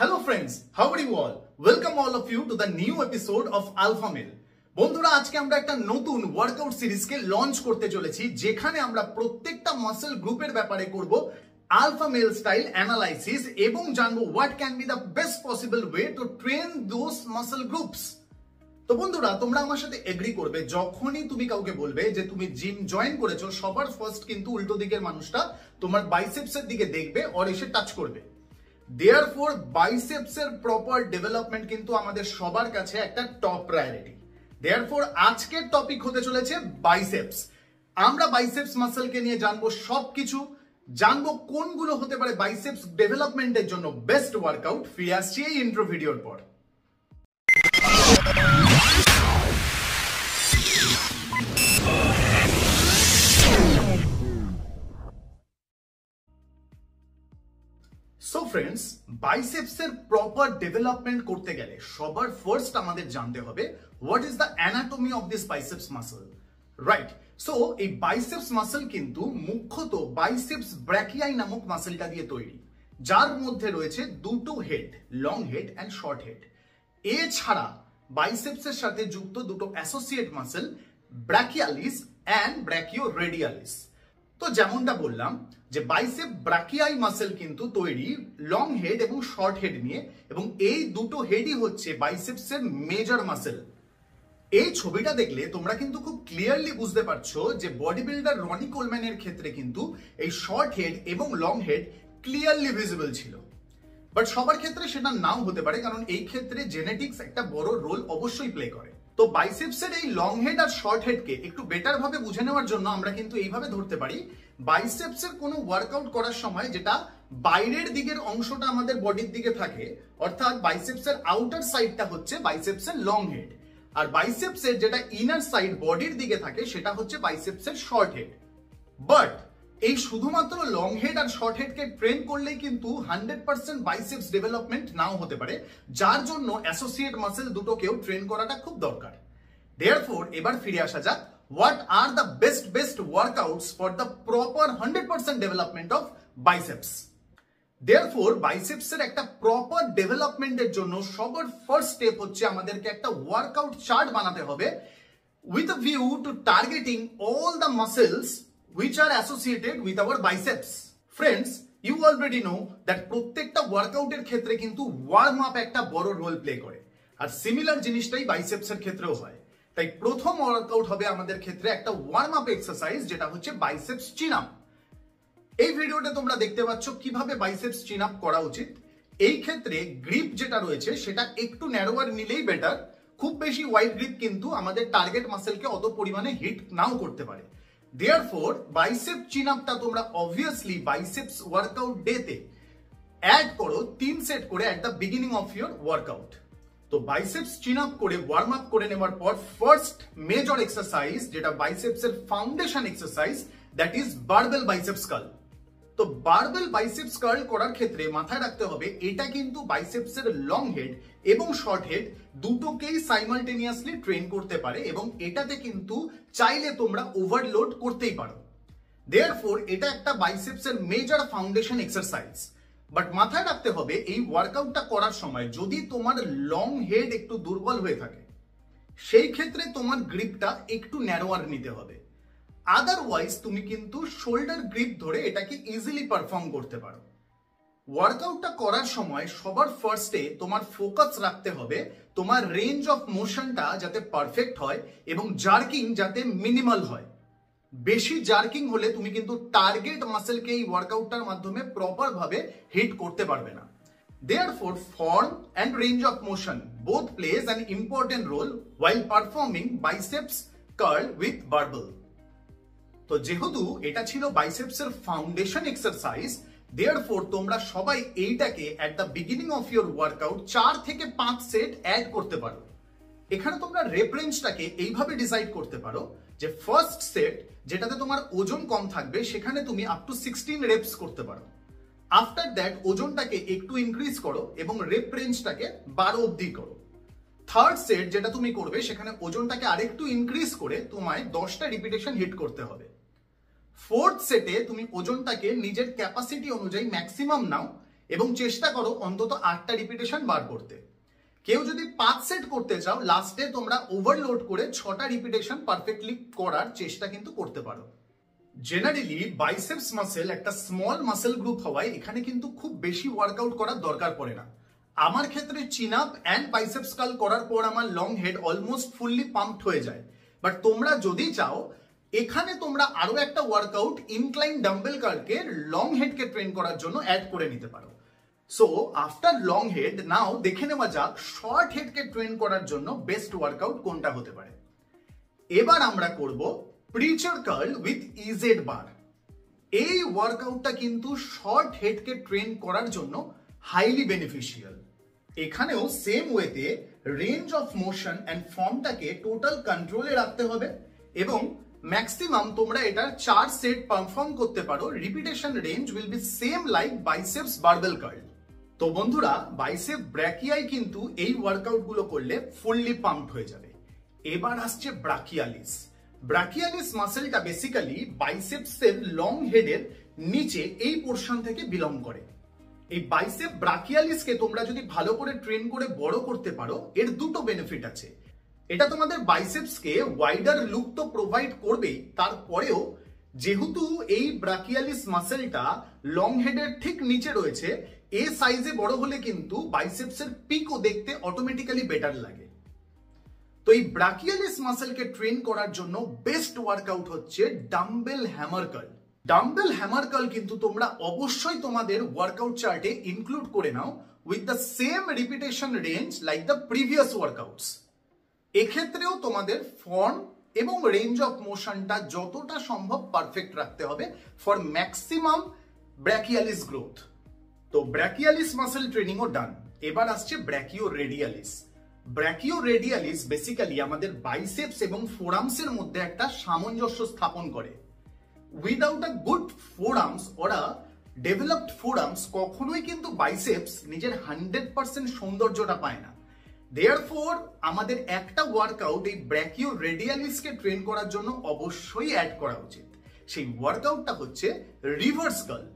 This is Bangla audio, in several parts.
Hello friends, how are you all? Welcome all of you to the new episode of Alpha Male. বন্ধুরা আজকে আমরা একটা নতুন ওয়ার্কআউট সিরিজকে লঞ্চ করতে চলেছি যেখানে আমরা প্রত্যেকটা মাসল গ্রুপের ব্যাপারে করব আলফা মেল স্টাইল অ্যানালাইসিস এবং জানবো what can be the best possible way to train those muscle groups. তো বন্ধুরা তোমরা আমার সাথে এগ্রি করবে যখনই তুমি কাউকে বলবে যে তুমি জিম জয়েন করেছো সবার ফার্স্ট কিন্তু উল্টো দিকের মানুষটা তোমার বাইসেপসের দিকে দেখবে আর এসে টাচ করবে। Therefore biceps এর প্রপার ডেভেলপমেন্ট কিন্তু আমাদের সবার কাছে একটা টপ প্রায়োরিটি। Therefore আজকের টপিক হতে চলেছে বাইসেপস। আমরা বাইসেপস মাসলকে নিয়ে জানবো সবকিছু, জানবো কোনগুলো হতে পারে বাইসেপস ডেভেলপমেন্টের জন্য বেস্ট ওয়ার্কআউট। ফিরে আসছি এই ইন্ট্রো ভিডিওর পর। সো ফ্রেন্ডস, বাইসেপসের প্রপার ডেভেলপমেন্ট করতে গেলে সবার ফার্স্ট আমাদের জানতে হবে what is the anatomy of this biceps muscle, right? So এই বাইসেপস মাসল কিন্তু মুখ্যত বাইসেপস ব্র্যাকিয়াই নামক মাসলটা দিয়ে তৈরি, যার মধ্যে রয়েছে দুটো head, long head and short head. এছাড়া বাইসেপসের সাথে যুক্ত দুটো অ্যাসোসিয়েট মাসল ব্র্যাকিয়ালিস অ্যান্ড ব্র্যাকিওরেডিয়ালিস। তো যেমনটা বললাম যে বাইসেপ ব্রাকিয়াই মাসল কিন্তু তৈরি লং হেড এবং শর্ট হেড নিয়ে, এবং এই দুটো হেডই হচ্ছে বাইসেপসের মেজর মাসল। এই ছবিটা দেখলে তোমরা কিন্তু খুব ক্লিয়ারলি বুঝতে পারছো যে বডি বিল্ডার রনি কোলম্যানের ক্ষেত্রে কিন্তু এই শর্ট হেড এবং লং হেড ক্লিয়ারলি ভিজিবল ছিল, বাট সবার ক্ষেত্রে সেটা নাও হতে পারে, কারণ এই ক্ষেত্রে জেনেটিক্স একটা বড় রোল অবশ্যই প্লে করে। তো বাইসেপসের এই লং হেড আর শর্ট হেডকে একটু বেটার ভাবে বুঝে নেওয়ার জন্য আমরা কিন্তু এইভাবে ধরতে পারি, বাইসেপসের কোনো ওয়ার্কআউট করার সময় যেটা বাইরের দিকের অংশটা আমাদের বডির দিকে থাকে, অর্থাৎ বাইসেপসের আউটার সাইডটা হচ্ছে বাইসেপসের লং হেড, আর বাইসেপসের যেটা ইনার সাইড বডির দিকে থাকে সেটা হচ্ছে বাইসেপসের শর্ট হেড। বাট এই শুধুমাত্র লং হেড আর শর্ট হেডকে ট্রেন করলেই কিন্তু 100% বাইসেপস ডেভেলপমেন্ট নাও হতে পারে, যার জন্য অ্যাসোসিয়েট মাসল দুটোকেও ট্রেন করাটা খুব দরকার। Therefore এবার ফিরে আসা যাক, what are the best workouts for the proper 100% development of biceps? Therefore biceps এর একটা প্রপার ডেভেলপমেন্টের জন্য সবার ফার্স্ট স্টেপ হচ্ছে আমাদেরকে একটা ওয়ার্কআউট চার্ট বানাতে হবে with a view to targeting all the muscles which are associated with our biceps. Friends, you already know that প্রত্যেকটা ওয়ার্কআউটের ক্ষেত্রে কিন্তু ওয়ার্ম আপ একটা বড় রোল প্লে করে, আর সিমিলার জিনিসটাই বাইসেপসের ক্ষেত্রেও হয়। তাই প্রথম ওয়ার্কআউট হবে আমাদের ক্ষেত্রে একটা ওয়ার্ম আপ এক্সারসাইজ, যেটা হচ্ছে বাইসেপস চিন আপ। এই ভিডিওতে তোমরা দেখতে পাচ্ছ কিভাবে বাইসেপস চিন আপ করা উচিত। এই ক্ষেত্রে গ্রিপ যেটা রয়েছে সেটা একটু ন্যারোয়ার নিলেই বেটার, খুব বেশি ওয়াইড গ্রিপ কিন্তু আমাদের টার্গেট মাসেলকে অত পরিমাণে হিট নাও করতে পারে। Therefore বাইসেপ চিন আপটা তোমরা অবভিয়াসলি বাইসেপস ওয়ার্কআউট ডে তে অ্যাড করো 3 সেট করে at the beginning of your workout. তো বাইসেপস চিন আপ করে ওয়ার্ম আপ করে নেওয়ার পর ফার্স্ট মেজর এক্সারসাইজ, যেটা বাইসেপসের foundation exercise, that is barbell biceps curl. তো বারবেল বাইসেপস কার্ল করার ক্ষেত্রে মাথায় রাখতে হবে এটা কিন্তু বাইসেপসের লং হেড এবং শর্ট হেড দুটোকেই সাইমালটেনিয়াসলি ট্রেন করতে পারে, এবং এটাতে কিন্তু চাইলে তোমরা ওভারলোড করতেই পারো। দেয়ারফোর এটা একটা বাইসেপসের মেজর ফাউন্ডেশন এক্সারসাইজ। বাট মাথায় রাখতে হবে এই ওয়ার্কআউটটা করার সময় যদি তোমার লং হেড একটু দুর্বল হয়ে থাকে সেই ক্ষেত্রে তোমার গ্রিপটা একটু ন্যারোয়ার নিতে হবে, আদারওয়াইজ তুমি কিন্তু শোল্ডার গ্রিপ ধরে এটাকে ইজিলি পারফর্ম করতে পারো। ওয়ার্কআউটটা করার সময় সবার ফার্স্টে তোমার ফোকাস রাখতে হবে তোমার রেঞ্জ অফ মোশনটা যাতে পারফেক্ট হয় এবং জার্কিং যাতে মিনিমাল হয়। বেশি জার্কিং হলে তুমি কিন্তু টার্গেট মাসেলকে এই ওয়ার্কআউটটার মাধ্যমে প্রপার ভাবে হিট করতে পারবে না। Therefore form and range of motion both plays an important role while performing biceps curl with barbell. তো যেহেতু এটা ছিল বাইসেপসের ফাউন্ডেশন এক্সারসাইজ, therefore তোমরা সবাই এইটাকে এট the beginning of your workout 4 থেকে 5 সেট অ্যাড করতে পারো। এখানে তোমরা রেপ রেঞ্জটাকে এইভাবে ডিসাইড করতে পারো যে ফার্স্ট সেট যেটাতে তোমার ওজন কম থাকবে সেখানে তুমি আপ টু 16 রেপস করতে পারো। আফটার দ্যাট ওজনটাকে একটু ইনক্রিজ করো এবং রেপ রেঞ্জটাকে 12 অবধি করো। থার্ড সেট যেটা তুমি করবে সেখানে ওজনটাকে আরেকটু ইনক্রিজ করে তোমায় 10টা রিপিটেশন হিট করতে হবে। ফোর্থ সেটে তুমি ওজনটাকে নিজের ক্যাপাসিটি অনুযায়ী ম্যাক্সিমাম নাও এবং চেষ্টা করো অন্তত 8টা রিপিটেশন বার করতে। কেউ যদি 5 সেট করতে চাও, লাস্টে তোমরা ওভারলোড করে 6টা রিপিটেশন পারফেক্টলি করার চেষ্টা কিন্তু করতে পারো। জেনারেলি বাইসেপস মাসেল একটা স্মল মাসেল গ্রুপ হওয়ায় এখানে কিন্তু খুব বেশি ওয়ার্কআউট করার দরকার পড়ে না। আমার ক্ষেত্রে চিন আপ এন্ড বাইসেপস কার্ল করার পর আমার long head almost fully pumped হয়ে যায়। বাট তোমরা যদি চাও এখানে তোমরা আরো একটা ওয়ার্কআউট ইনক্লাইন ডাম্বেল কার্লকে লং হেডকে ট্রেন করার জন্য অ্যাড করে নিতে পারো। So after long head now দেখে নেওয়া যাক শর্ট হেডকে ট্রেন করার জন্য বেস্ট ওয়ার্কআউট কোনটা হতে পারে। এবার আমরা করব preacher curl with EZ bar. এই ওয়ার্কআউটটা কিন্তু শর্ট হেডকে ট্রেন করার জন্য হাইলি বেনিফিশিয়াল। এখানেও সেম ওয়েতে রেঞ্জ অফ মোশন এন্ড ফর্মটাকে টোটাল কন্ট্রোলে রাখতে হবে এবং ম্যাক্সিমাম তোমরা এটা 4 সেট পারফর্ম করতে পারো। Repetition range will be same like biceps barbell curl. তো বন্ধুরা, বাইসেপ ব্র্যাকিয়াই কিন্তু এই ওয়ার্কআউট গুলো করলে ফুললি পাম্পড হয়ে যাবে। এবার আসছে ব্রাকিয়ালিস। ব্রাকিয়ালিস মাসেলটা বেসিক্যালি বাইসেপসের লং হেডের নিচে এই পোরশন থেকে বিলং করে। এই বাইসেপ ব্রাকিয়ালিসকে তোমরা যদি ভালো করে ট্রেন করে বড় করতে পারো, এর দুটো বেনিফিট আছে। এটা তোমাদের বাইসেপসকে ওয়াইডার লুক তো প্রোভাইড করবেই, তারপরেও যেহেতু এই ব্রাকিয়ালিস মাসেলটা লং হেডের ঠিক নিচে রয়েছে, এ সাইজে বড় হলে কিন্তু বাইসেপসের পিকও দেখতে অটোমেটিক্যালি বেটার লাগে। তো এই ব্রাকিয়ালিস মাসেলকে ট্রেন করার জন্য বেস্ট ওয়ার্কআউট হচ্ছে dumbbell hammer curl. Dumbbell hammer curl কিন্তু তোমরা অবশ্যই তোমাদের ওয়ার্কআউট চার্টে ইনক্লুড করে নাও with the same repetition range like the previous workouts. এক্ষেত্রেও তোমাদের ফর্ম এবং রেঞ্জ অফ মোশনটা যতটা সম্ভব পারফেক্ট রাখতে হবে ফর ম্যাক্সিমাম ব্র্যাকিয়ালিস গ্রোথ। তো ব্র্যাকিয়ালিস মাসেল ট্রেনিংও ডান। এবার আসছে ব্র্যাকিও রেডিয়ালিস। ব্র্যাকিও রেডিয়ালিস বেসিক্যালি আমাদের বাইসেপস এবং ফোরামসের মধ্যে একটা সামঞ্জস্য স্থাপন করে। Without a good forums or a developed forums কখনোই কিন্তু বাইসেপস নিজের 100% সৌন্দর্যটা পায় না। দেয়ারফর আমাদের একটা ওয়ার্কআউট এই ব্র্যাকিও রেডিয়ালিসকে ট্রেন করার জন্য অবশ্যই অ্যাড করা উচিত। সেই ওয়ার্কআউটটা হচ্ছে রিভার্স কার্ল।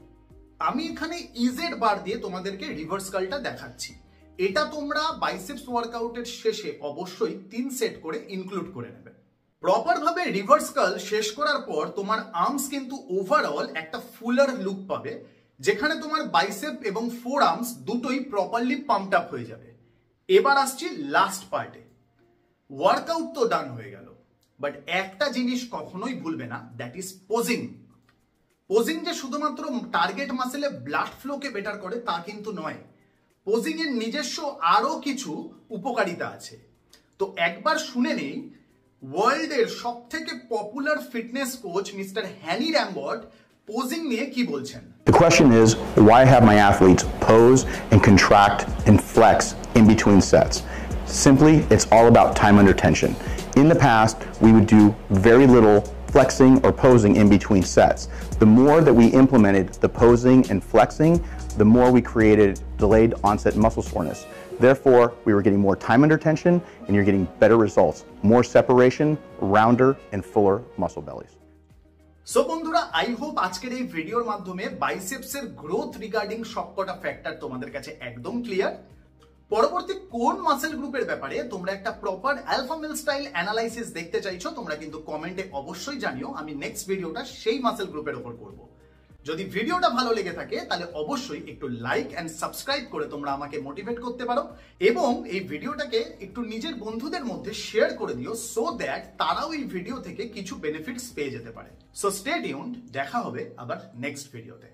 আমি এখানে ইজেড বার দিয়ে তোমাদেরকে রিভার্স কার্লটা দেখাচ্ছি। এটা তোমরা বাইসেপস ওয়ার্কআউটের শেষে অবশ্যই 3 সেট করে ইনক্লুড করে নেবে। প্রপার ভাবে রিভার্স কার্ল শেষ করার পর তোমার আর্মস কিন্তু ওভারঅল একটা ফুলার লুক পাবে, যেখানে তোমার বাইসেপ এবং ফোর আর্মস দুটোই প্রপারলি পাম্পড আপ হয়ে যাবে। এবার আসছি লাস্ট পার্টে। ওয়ার্কআউট তো ডান হয়ে গেল, বাট একটা জিনিস কখনোই ভুলবে না, দ্যাট ইজ পোজিং। পোজিং যে শুধুমাত্র টার্গেট মাসেলে ব্লাড ফ্লোকে বেটার করে তা কিন্তু নয়। পোজিং এর নিজস্ব আরো কিছু উপকারিতা আছে। তো একবার শুনে নেই ওয়ার্ল্ডের সবথেকে popular fitness coach mister Hany Rambod posing নিয়ে কি বলছেন। The question is, why have my athletes pose and contract and flex in between sets? Simply, it's all about time under tension. In the past, we would do very little flexing or posing in between sets. The more that we implemented the posing and flexing, the more we created delayed onset muscle soreness. Therefore, we were getting more time under tension and you're getting better results, more separation, rounder and fuller muscle bellies. So বন্ধুরা, আই হোপ আজকের এই ভিডিওর মাধ্যমে বাইসেপসের গ্রোথ রিগার্ডিং সবকটা ফ্যাক্টর তোমাদের কাছে একদম ক্লিয়ার। পরবর্তী কোন মাসেল গ্রুপের ব্যাপারে তোমরা একটা proper alpha male style analysis দেখতে চাইছো, তোমরা কিন্তু কমেন্টে অবশ্যই জানিও। আমি নেক্সট ভিডিওটা সেই মাসেল গ্রুপের উপর করব। যদি ভিডিওটা ভালো লেগে থাকে তাহলে অবশ্যই একটু লাইক এন্ড সাবস্ক্রাইব করে তোমরা আমাকে মোটিভেট করতে পারো এবং এই ভিডিওটাকে একটু নিজের বন্ধুদের মধ্যে শেয়ার করে দিও, সো দ্যাট তারাও এই ভিডিও থেকে কিছু বেনিফিটস পেয়ে যেতে পারে। সো স্টে টিউনড, দেখা হবে আবার নেক্সট ভিডিওতে।